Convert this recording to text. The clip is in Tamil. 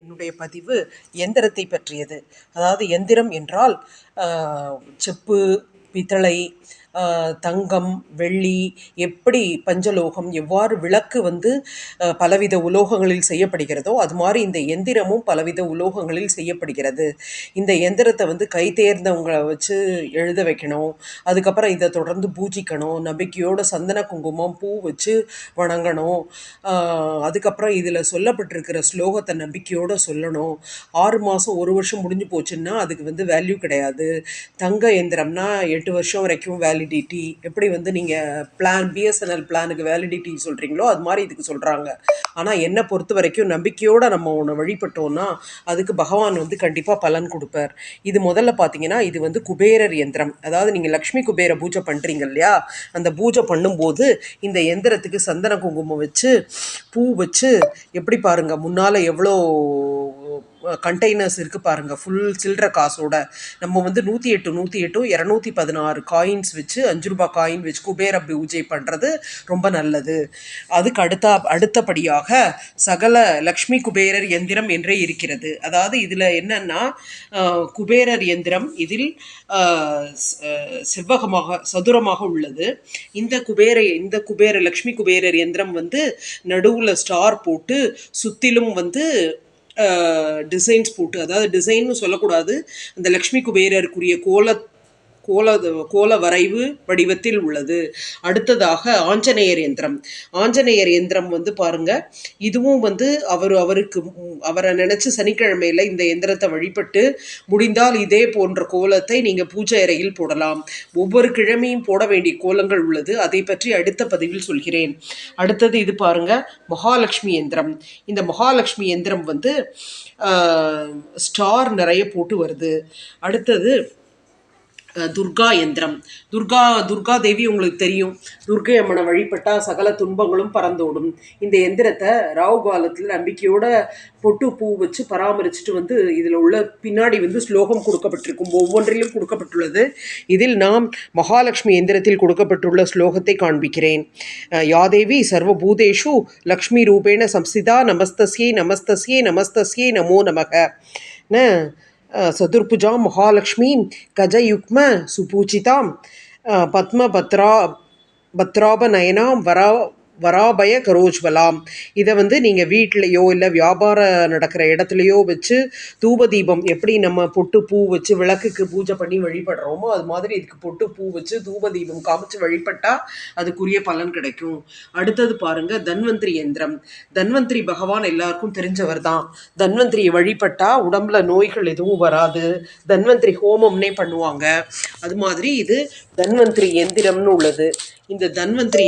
என்னுடைய பதிவு எந்திரத்தை பற்றியது. அதாவது எந்திரம் என்றால் செப்பு, பித்தளை, தங்கம், வெள்ளி, எப்படி பஞ்சலோகம், எவ்வாறு விளக்கு பலவித உலோகங்களில் செய்யப்படுகிறதோ அது மாதிரி இந்த எந்திரமும் பலவித உலோகங்களில் செய்யப்படுகிறது. இந்த எந்திரத்தை கை தேர்ந்தவங்களை வச்சு எழுத வைக்கணும். அதுக்கப்புறம் இதை தொடர்ந்து பூஜிக்கணும். நம்பிக்கையோட சந்தன குங்குமம் பூ வச்சு வணங்கணும். அதுக்கப்புறம் இதில் சொல்லப்பட்டிருக்கிற ஸ்லோகத்தை நம்பிக்கையோடு சொல்லணும். 6 மாதம் 1 வருஷம் முடிஞ்சு போச்சுன்னா அதுக்கு வேல்யூ கிடையாது. தங்க எந்திரம்னா 8 வருஷம் வரைக்கும் வேலிடிட்டி. எப்படி நீங்கள் பிஎஸ்என்எல் பிளானுக்கு வேலிடிட்டி சொல்கிறீங்களோ அது மாதிரி இதுக்கு சொல்கிறாங்க. ஆனால் என்னை பொறுத்த வரைக்கும் நம்பிக்கையோடு நம்ம ஒன்று வழிபட்டோன்னா அதுக்கு பகவான் கண்டிப்பாக பலன் கொடுப்பார். இது முதல்ல பார்த்தீங்கன்னா இது குபேரர் எந்திரம். அதாவது நீங்கள் லக்ஷ்மி குபேர பூஜை பண்ணுறீங்க இல்லையா, அந்த பூஜை பண்ணும்போது இந்த எந்திரத்துக்கு சந்தன குங்குமம் வச்சு பூ வச்சு எப்படி பாருங்கள், முன்னால் எவ்வளோ கண்டெய்னர்ஸ் இருக்குது பாருங்கள், ஃபுல் சில்லற காசோட. நம்ம 108 216 காயின்ஸ் வச்சு 5 ரூபாய் காயின் வச்சு குபேர பூஜை பண்ணுறது ரொம்ப நல்லது. அதுக்கு அடுத்தபடியாக சகல லக்ஷ்மி குபேரர் எந்திரம் என்றே இருக்கிறது. அதாவது இதில் என்னன்னா குபேரர் எந்திரம் இதில் செவ்வகமாக சதுரமாக உள்ளது. இந்த குபேர லக்ஷ்மி குபேரர் எந்திரம் நடுவில் ஸ்டார் போட்டு சுற்றிலும் டிசைன்ஸ் போட்டு, அதாவது டிசைன்னு சொல்லக்கூடாது, அந்த லக்ஷ்மி குபேரருக்குரிய கோல வரைவு வடிவத்தில் உள்ளது. அடுத்ததாக ஆஞ்சநேயர் யந்திரம். ஆஞ்சநேயர் யந்திரம் பாருங்க, இதுவும் அவரை நினைச்சு சனிக்கிழமையில இந்த எந்திரத்தை வழிபட்டு முடிந்தால் இதே போன்ற கோலத்தை நீங்க பூஜை அறையில் போடலாம். ஒவ்வொரு கிழமையும் போட வேண்டிய கோலங்கள் உள்ளது. அதை பற்றி அடுத்த பதிவில் சொல்கிறேன். அடுத்தது இது பாருங்க, மகாலட்சுமி யந்திரம். இந்த மகாலட்சுமி யந்திரம் ஸ்டார் நிறைய போட்டு வருது. அடுத்தது துர்கா யந்திரம். துர்கா தேவி உங்களுக்கு தெரியும். துர்கை அம்மனை வழிபட்டால் சகல துன்பங்களும் பறந்தோடும். இந்த எந்திரத்தை ராகு காலத்தில் நம்பிக்கையோட பொட்டு பூ வச்சு பராமரிச்சுட்டு இதில் உள்ள பின்னாடி ஸ்லோகம் கொடுக்கப்பட்டிருக்கும், ஒவ்வொன்றிலும் கொடுக்கப்பட்டுள்ளது. இதில் நாம் மகாலட்சுமி எந்திரத்தில் கொடுக்கப்பட்டுள்ள ஸ்லோகத்தை காண்பிக்கிறேன். யாதேவி சர்வபூதேஷு லக்ஷ்மி ரூபேண சம்ஸ்திதா நமஸ்தஸ்யை நமஸ்தஸ்யை நமஸ்தஸ்யை நமோ நமக. சதுர்புஜா மகாலட்சுமீம் கஜயுக்ம சுபூஜிதாம் பத்ராபநயனாம் வராபய கரோஜ்வலாம். இதை நீங்கள் வீட்டிலையோ இல்லை வியாபாரம் நடக்கிற இடத்துலையோ வச்சு தூப தீபம் எப்படி நம்ம பொட்டு பூ வச்சு விளக்குக்கு பூஜை பண்ணி வழிபடுறோமோ அது மாதிரி இதுக்கு பொட்டு பூ வச்சு தூப தீபம் காமிச்சு வழிபட்டால் அதுக்குரிய பலன் கிடைக்கும். அடுத்தது பாருங்க, தன்வந்திரி யந்திரம். தன்வந்திரி பகவான் எல்லாருக்கும் தெரிஞ்சவர் தான். தன்வந்திரியை வழிபட்டால் உடம்புல நோய்கள் எதுவும் வராது. தன்வந்திரி ஹோமம்னே பண்ணுவாங்க. அது மாதிரி இது தன்வந்திரி எந்திரம்னு உள்ளது. இந்த தன்வந்திரி